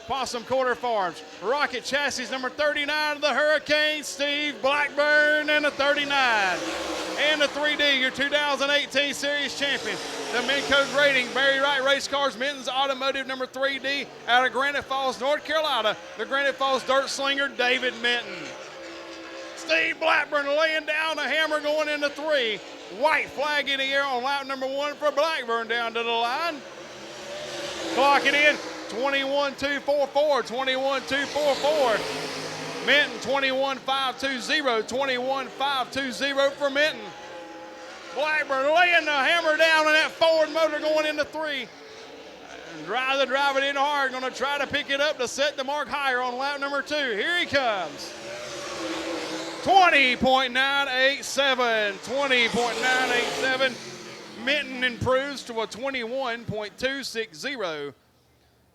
Possum Quarter Farms. Rocket Chassis number 39 of the Hurricane, Steve Blackburn, and the 39. And the 3D, your 2018 Series champion. The Minco Grading, Barry Wright Race Cars, Minton's Automotive number 3D out of Granite Falls, North Carolina. The Granite Falls Dirt Slinger, David Minton. Steve Blackburn laying down the hammer going into 3. White flag in the air on lap number 1 for Blackburn down to the line. Clock it in, 21.244, 21.244. Minton, 21.520, 21.520 for Minton. Blackburn laying the hammer down on that forward motor going into 3. Driving in hard, gonna try to pick it up to set the mark higher on lap number 2. Here he comes. 20.987, 20.987. Minton improves to a 21.260.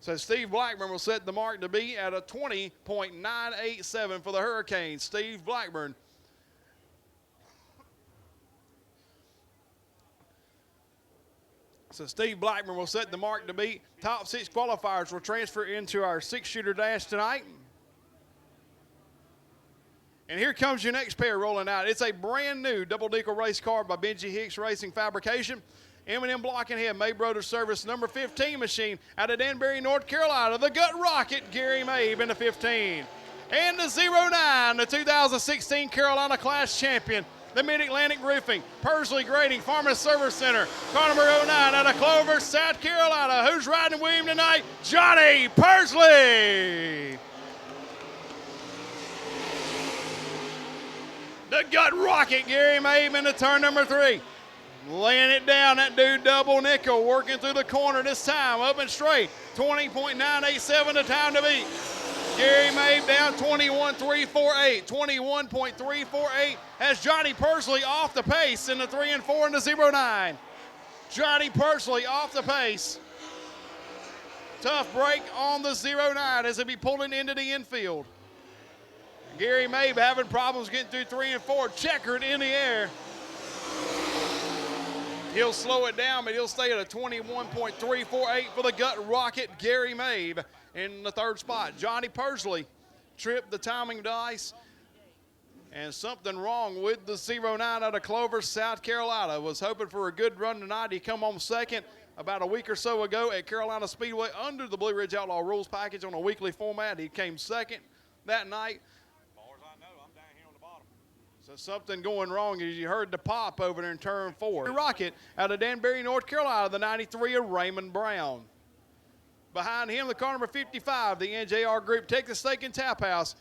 So Steve Blackburn will set the mark to be at a 20.987 for the Hurricane. Steve Blackburn. So Steve Blackburn will set the mark to beat. Top 6 qualifiers will transfer into our 6-shooter dash tonight. And here comes your next pair rolling out. It's a brand new double decal race car by Benji Hicks Racing Fabrication. M&M Block and Head, May Brothers Service, number 15 machine out of Danbury, North Carolina. The Gut Rocket, Gary Mabe in the 15. And the 09, the 2016 Carolina Class Champion, the Mid-Atlantic Roofing, Pursley Grading, Farmers Service Center, car number 09 out of Clover, South Carolina. Who's riding with him tonight? Johnny Pursley. The Gut Rocket, Gary Mabe into turn number 3. Laying it down, that dude double nickel, working through the corner this time, up and straight. 20.987 the time to beat. Gary Mabe down 21.348. 21.348 has Johnny Pursley off the pace in the 3 and 4 in the 09. Johnny Pursley off the pace. Tough break on the 09 as he'll be pulling into the infield. Gary Mabe having problems getting through 3 and 4, checkered in the air. He'll slow it down, but he'll stay at a 21.348 for the Gut Rocket, Gary Mabe in the 3rd spot. Johnny Pursley tripped the timing dice, and something wrong with the 09 out of Clover, South Carolina. Was hoping for a good run tonight. He come on 2nd about a week or so ago at Carolina Speedway under the Blue Ridge Outlaw rules package on a weekly format. He came 2nd that night. So something going wrong as you heard the pop over there in turn 4. Rocket out of Danbury, North Carolina, the 93 of Raymond Brown. Behind him, the car number 55, the NJR Group Texas Steak and Tap House.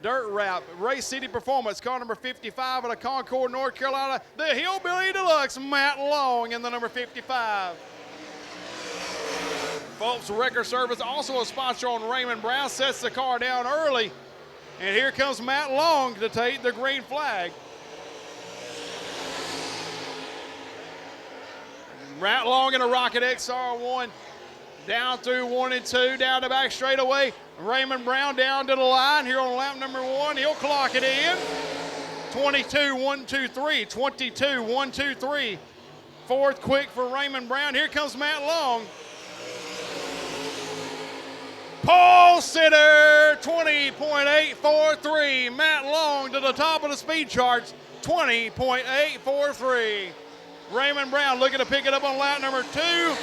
Dirt Wrap, Race City Performance, car number 55 out of Concord, North Carolina, the Hillbilly Deluxe, Matt Long in the number 55. Phelps Record Service, also a sponsor on Raymond Brown, sets the car down early. And here comes Matt Long to take the green flag. Matt Long in a Rocket XR1. Down through 1 and 2, down the back straightaway. Raymond Brown down to the line here on lap number 1. He'll clock it in. 22.123, 22.123. 4th quick for Raymond Brown. Here comes Matt Long. Pole sitter, 20.843. Matt Long to the top of the speed charts, 20.843. Raymond Brown looking to pick it up on lap number 2.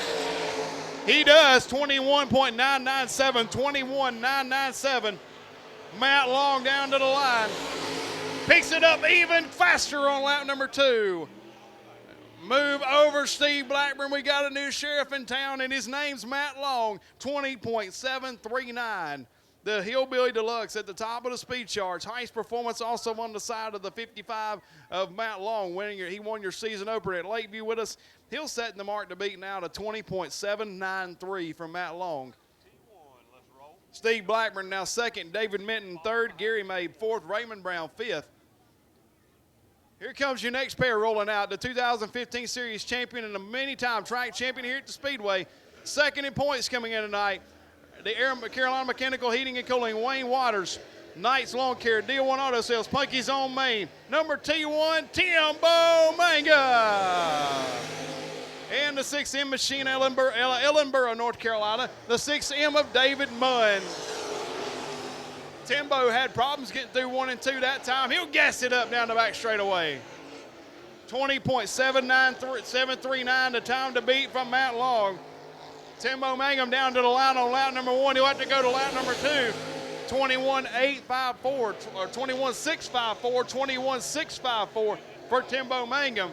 He does, 21.997, 21.997. Matt Long down to the line. Picks it up even faster on lap number 2. Move over Steve Blackburn. We got a new sheriff in town, and his name's Matt Long, 20.739. The Hillbilly Deluxe at the top of the speed charts. Highest performance also on the side of the 55 of Matt Long. He won your season opener at Lakeview with us. He'll set the mark to beat now to 20.793 from Matt Long. Steve Blackburn now 2nd. David Minton 3rd. Gary Mabe 4th. Raymond Brown 5th. Here comes your next pair rolling out, the 2015 Series champion and a many-time track champion here at the Speedway. 2nd in points coming in tonight. The Carolina Mechanical Heating and Cooling, Wayne Waters. Knights Lawn Care, Deal 1 Auto Sales, Punky's Own Maine. Number T1, Timbo Manga. And the 6M machine, Ellenboro, North Carolina. The 6M of David Munn. Timbo had problems getting through 1 and 2 that time. He'll gas it up down the back straightaway. 20.739, the time to beat from Matt Long. Timbo Mangum down to the line on lap number 1. He'll have to go to lap number 2. 21.854 or 21.654, 21.654 for Timbo Mangum.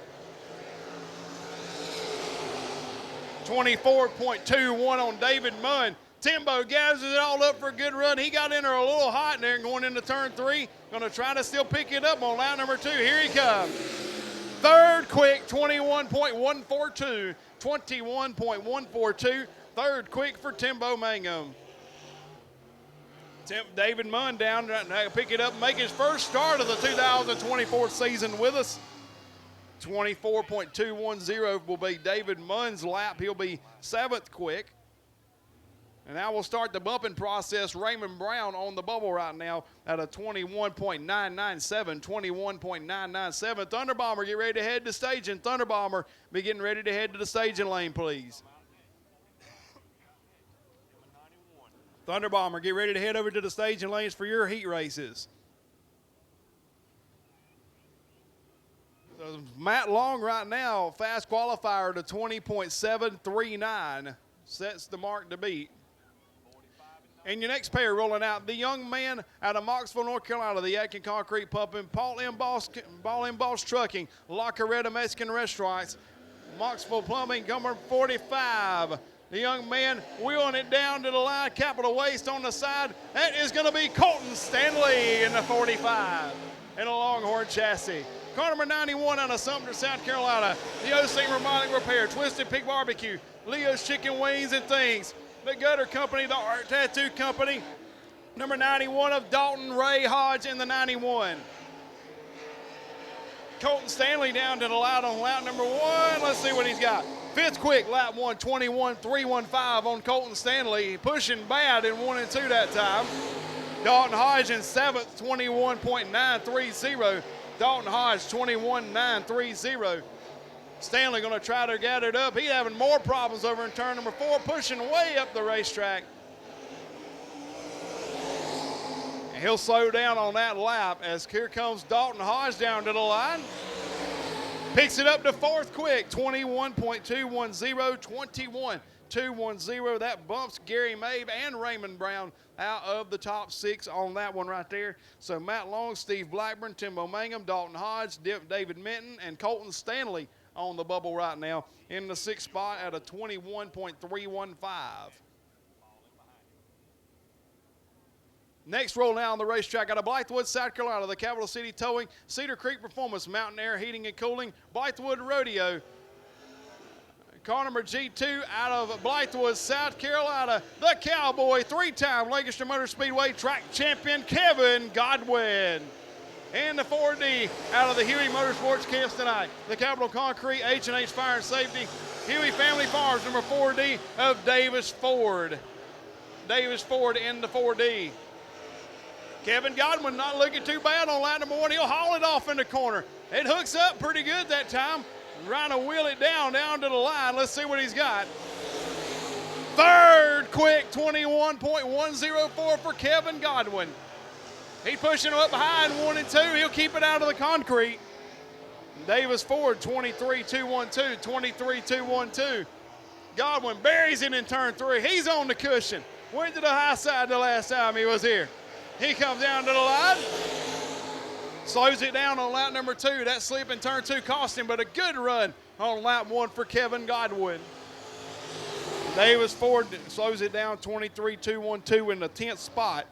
24.21 on David Munn. Timbo gathers it all up for a good run. He got in there a little hot in there going into turn 3. Going to try to still pick it up on lap number 2. Here he comes. Third quick, 21.142. 21.142. Third quick for Timbo Mangum. David Munn down to pick it up, make his first start of the 2024 season with us. 24.210 will be David Munn's lap. He'll be 7th quick. And now we'll start the bumping process. Raymond Brown on the bubble right now at a 21.997, 21.997. Thunder Bomber, get ready to head to staging. Thunder Bomber, be getting ready to head to the staging lane, please. Thunder Bomber, get ready to head over to the staging lanes for your heat races. Matt Long right now, fast qualifier to 20.739, sets the mark to beat. And your next pair rolling out, the young man out of Moxville, North Carolina, the Atkin Concrete Pumping, Paul M. Boss Trucking, La Carreta Mexican Restaurants, Moxville Plumbing, number 45. The young man wheeling it down to the line, capital waste on the side. That is going to be Colton Stanley in the 45 in a Longhorn chassis. Car number 91 out of Sumter, South Carolina. The O-Sing Robotic Repair, Twisted Pig Barbecue, Leo's Chicken Wings and Things. The Gutter Company, the Art Tattoo Company. Number 91 of Dalton Ray Hodge in the 91. Colton Stanley down to the line on lap number 1. Let's see what he's got. 5th quick, lap 1, 21.315 on Colton Stanley. Pushing bad in 1 and 2 that time. Dalton Hodge in 7th, 21.930. Dalton Hodge, 21.930. Stanley going to try to gather it up. He's having more problems over in turn number 4, pushing way up the racetrack. And he'll slow down on that lap as here comes Dalton Hodge down to the line. Picks it up to 4th quick, 21.210, 21.210. That bumps Gary Mabe and Raymond Brown out of the top 6 on that one right there. So Matt Long, Steve Blackburn, Timbo Mangum, Dalton Hodge, David Minton, and Colton Stanley on the bubble right now in the 6th spot at a 21.315. Next roll now on the racetrack out of Blythewood, South Carolina, the Capital City Towing, Cedar Creek Performance, Mountain Air Heating and Cooling, Blythewood Rodeo. Car number G2 out of Blythewood, South Carolina, the Cowboy, 3-time Lancaster Motor Speedway track champion, Kevin Godwin. And the 4D out of the Huey Motorsports camps tonight, the Capital Concrete, H&H Fire and Safety, Huey Family Farms, number 4D of Davis Ford. Davis Ford in the 4D. Kevin Godwin not looking too bad on lap number 1. He'll haul it off in the corner. It hooks up pretty good that time. Trying to wheel it down to the line. Let's see what he's got. 3rd quick, 21.104 for Kevin Godwin. He's pushing him up high in 1 and 2. He'll keep it out of the concrete. Davis Ford, 23.212, 23.212. Godwin buries it in turn 3. He's on the cushion. Went to the high side the last time he was here. He comes down to the line. Slows it down on lap number 2. That slip in turn 2 cost him, but a good run on lap 1 for Kevin Godwin. Davis Ford slows it down 23.212 in the 10th spot.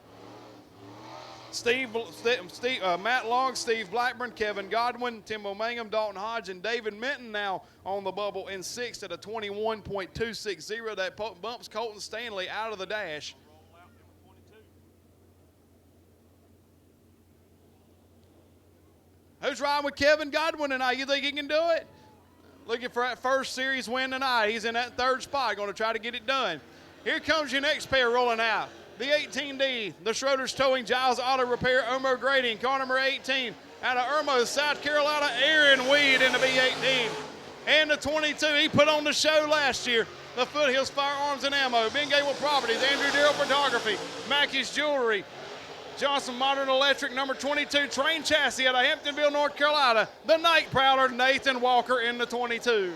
Matt Long, Steve Blackburn, Kevin Godwin, Timbo Mangum, Dalton Hodge, and David Minton now on the bubble in 6th at a 21.260. That bumps Colton Stanley out of the dash. Who's riding with Kevin Godwin tonight? You think he can do it? Looking for that first series win tonight. He's in that 3rd spot, going to try to get it done. Here comes your next pair rolling out. The 18D, the Schroeder's Towing, Giles Auto Repair, Irmo Grading, car number 18. Out of Irmo, South Carolina, Aaron Weed in the B18. and the 22. He put on the show last year. The Foothills Firearms and Ammo, Ben Gable Properties, Andrew Darrell Photography, Mackey's Jewelry, Johnson Modern Electric, number 22, Train Chassis out of Hamptonville, North Carolina. The Night Prowler, Nathan Walker in the 22.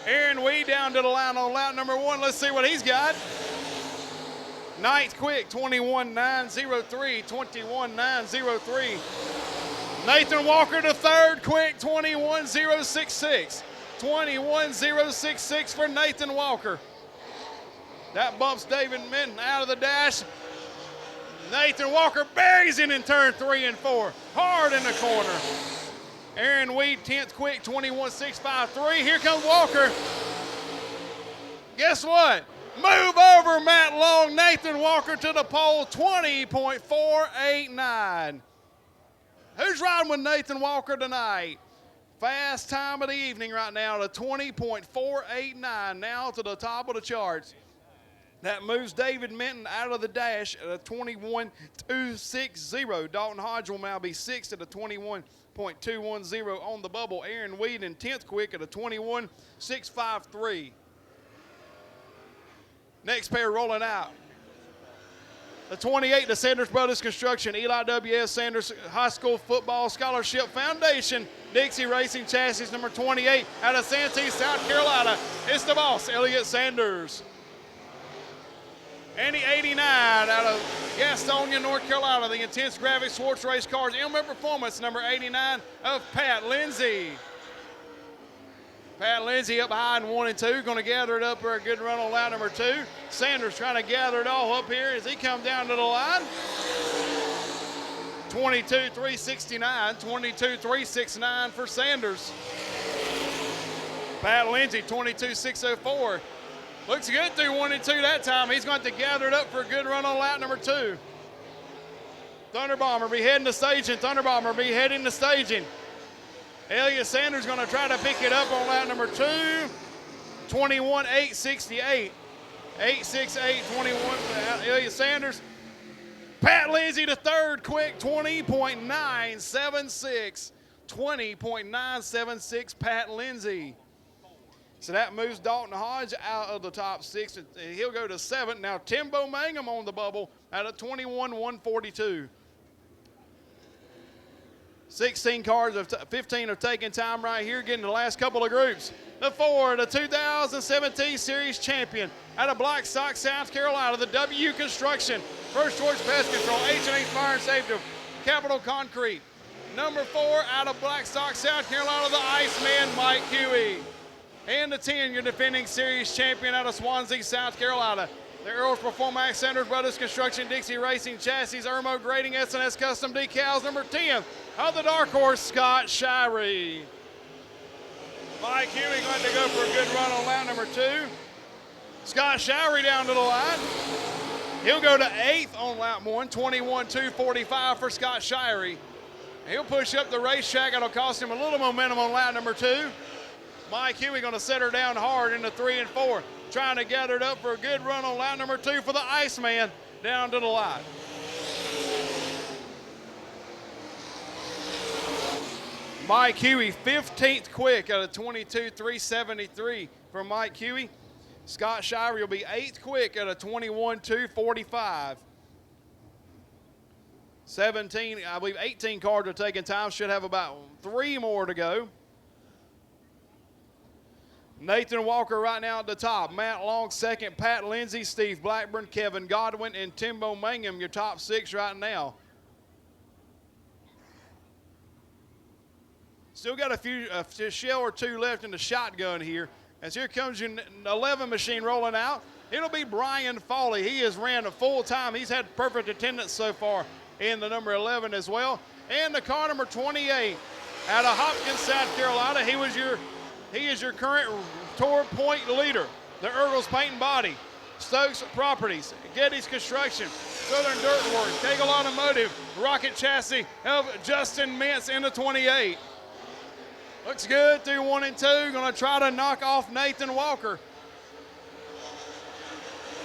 Aaron Weed down to the line on lap number 1. Let's see what he's got. Night Quick, 21.903, 21.903. Nathan Walker the third quick, 21.066. 21.066 for Nathan Walker. That bumps David Minton out of the dash. Nathan Walker buries it in turn 3 and 4. Hard in the corner. Aaron Weed, 10th quick, 21.653. Here comes Walker. Guess what? Move over, Matt Long. Nathan Walker to the pole, 20.489. Who's riding with Nathan Walker tonight? Fast time of the evening right now to 20.489, now to the top of the charts. That moves David Minton out of the dash at a 21.260. Dalton Hodge will now be 6th at a 21.210 on the bubble. Aaron Weed in 10th quick at a 21.653. Next pair rolling out. The 28, the Sanders Brothers Construction, Eli W.S. Sanders High School Football Scholarship Foundation, Dixie Racing Chassis, number 28, out of Santee, South Carolina. It's the boss, Elliott Sanders. And the 89 out of Gastonia, North Carolina, the Intense Graphics Sports Race Cars, Elmer Performance, number 89 of Pat Lindsay. Pat Lindsay up high in 1 and 2, going to gather it up for a good run on lap number 2. Sanders trying to gather it all up here as he comes down to the line. 22.369, 22.369 for Sanders. Pat Lindsay, 22.604. Looks good through 1 and 2 that time. He's going to gather it up for a good run on lap number 2. Thunder Bomber be heading to staging. Thunder Bomber be heading to staging. Elliott Sanders going to try to pick it up on lap number 2. 21.868. 868.21. Elliott Sanders. Pat Lindsay the third quick, 20.976. 20.976 Pat Lindsay. So that moves Dalton Hodge out of the top 6. He'll go to 7th. Now Timbo Mangum on the bubble at a 21.142. 16 cars, 15 are taking time right here, getting the last couple of groups. The Ford, the 2017 Series champion out of Blackstock, South Carolina, the W Construction, First Choice Pest Control, H&H Fire and Safety, Capital Concrete. Number 4 out of Blackstock, South Carolina, the Iceman, Mike Huey. And the 10, your defending Series champion out of Swansea, South Carolina, the Earls Performax, Sanders Brothers Construction, Dixie Racing Chassis, Irmo Grading, S&S Custom Decals, number 10 of the Dark Horse, Scott Shirey. Mike Huey going to go for a good run on lap number 2. Scott Shirey down to the line. He'll go to 8th on lap 1, 21.245 for Scott Shirey. He'll push up the racetrack. It'll cost him a little momentum on lap number 2. Mike Huey going to set her down hard into 3 and 4. Trying to gather it up for a good run on lap number 2 for the Iceman down to the line. Mike Huey, 15th quick out of 22.373 for Mike Huey. Scott Shirey will be 8th quick out of 21.245. 17, I believe 18 cars are taking time. Should have about 3 more to go. Nathan Walker right now at the top. Matt Long second. Pat Lindsay, Steve Blackburn, Kevin Godwin, and Timbo Mangum, your top 6 right now. Still got a shell or 2 left in the shotgun here. As here comes your 11 machine rolling out. It'll be Brian Foley. He has ran a full time. He's had perfect attendance so far in the number 11 as well. And the car number 28 out of Hopkins, South Carolina. He is your current tour point leader. The Earls Paint and Body, Stokes Properties, Getty's Construction, Southern Dirt Works, Kegel Automotive, Rocket Chassis of Justin Mintz in the 28. Looks good through 1 and 2. Going to try to knock off Nathan Walker.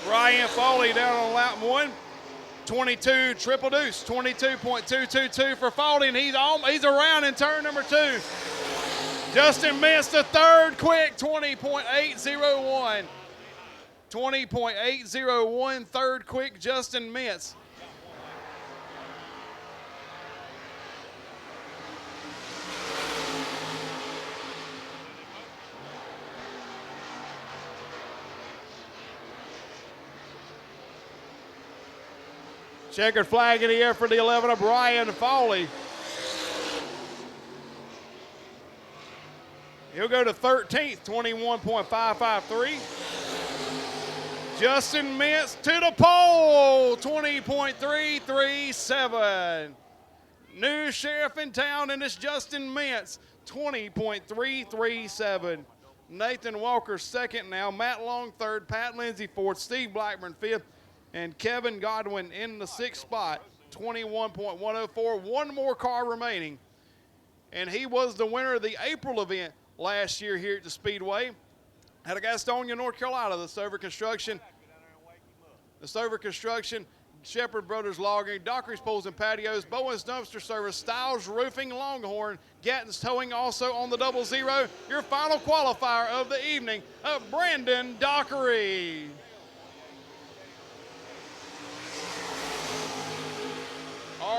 Brian Foley down on lap 1. 22 triple deuce, 22.222 for Foley, and he's around in turn number 2. Justin Mintz, the third quick, 20.801. 20.801, third quick, Justin Mintz. Checkered flag in the air for the 11 of Brian Foley. He'll go to 13th, 21.553. Justin Mintz to the pole, 20.337. New sheriff in town, and it's Justin Mintz, 20.337. Nathan Walker second now, Matt Long third, Pat Lindsay fourth, Steve Blackburn fifth, and Kevin Godwin in the sixth spot, 21.104. One more car remaining, and he was the winner of the April event last year here at the Speedway. Out of Gastonia, North Carolina, the Stover Construction, Shepherd Brothers Logging, Dockery's Pools and Patios, Bowen's Dumpster Service, Styles Roofing, Longhorn, Gatton's Towing also on the 00. Your final qualifier of the evening, Brandon Dockery.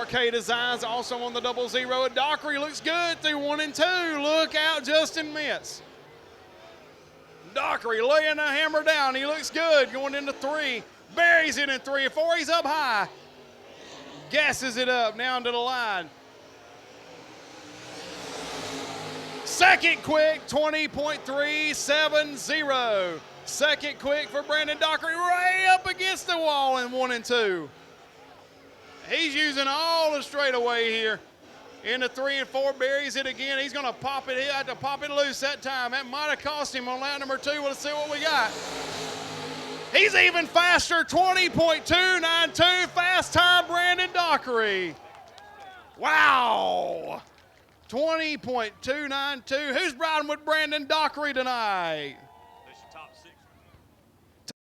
RK Designs also on the 00. Dockery looks good through 1 and 2. Look out, Justin Mintz. Dockery laying the hammer down. He looks good going into 3. Buries it in 3 and 4. He's up high. Gasses it up down to the line. Second quick, 20.370. Second quick for Brandon Dockery, right up against the wall in 1 and 2. He's using all the straightaway here. Into 3 and 4, buries it again. He's going to pop it. He had to pop it loose that time. That might have cost him on lap number 2. Let's see what we got. He's even faster, 20.292. Fast time, Brandon Dockery. Wow. 20.292. Who's riding with Brandon Dockery tonight?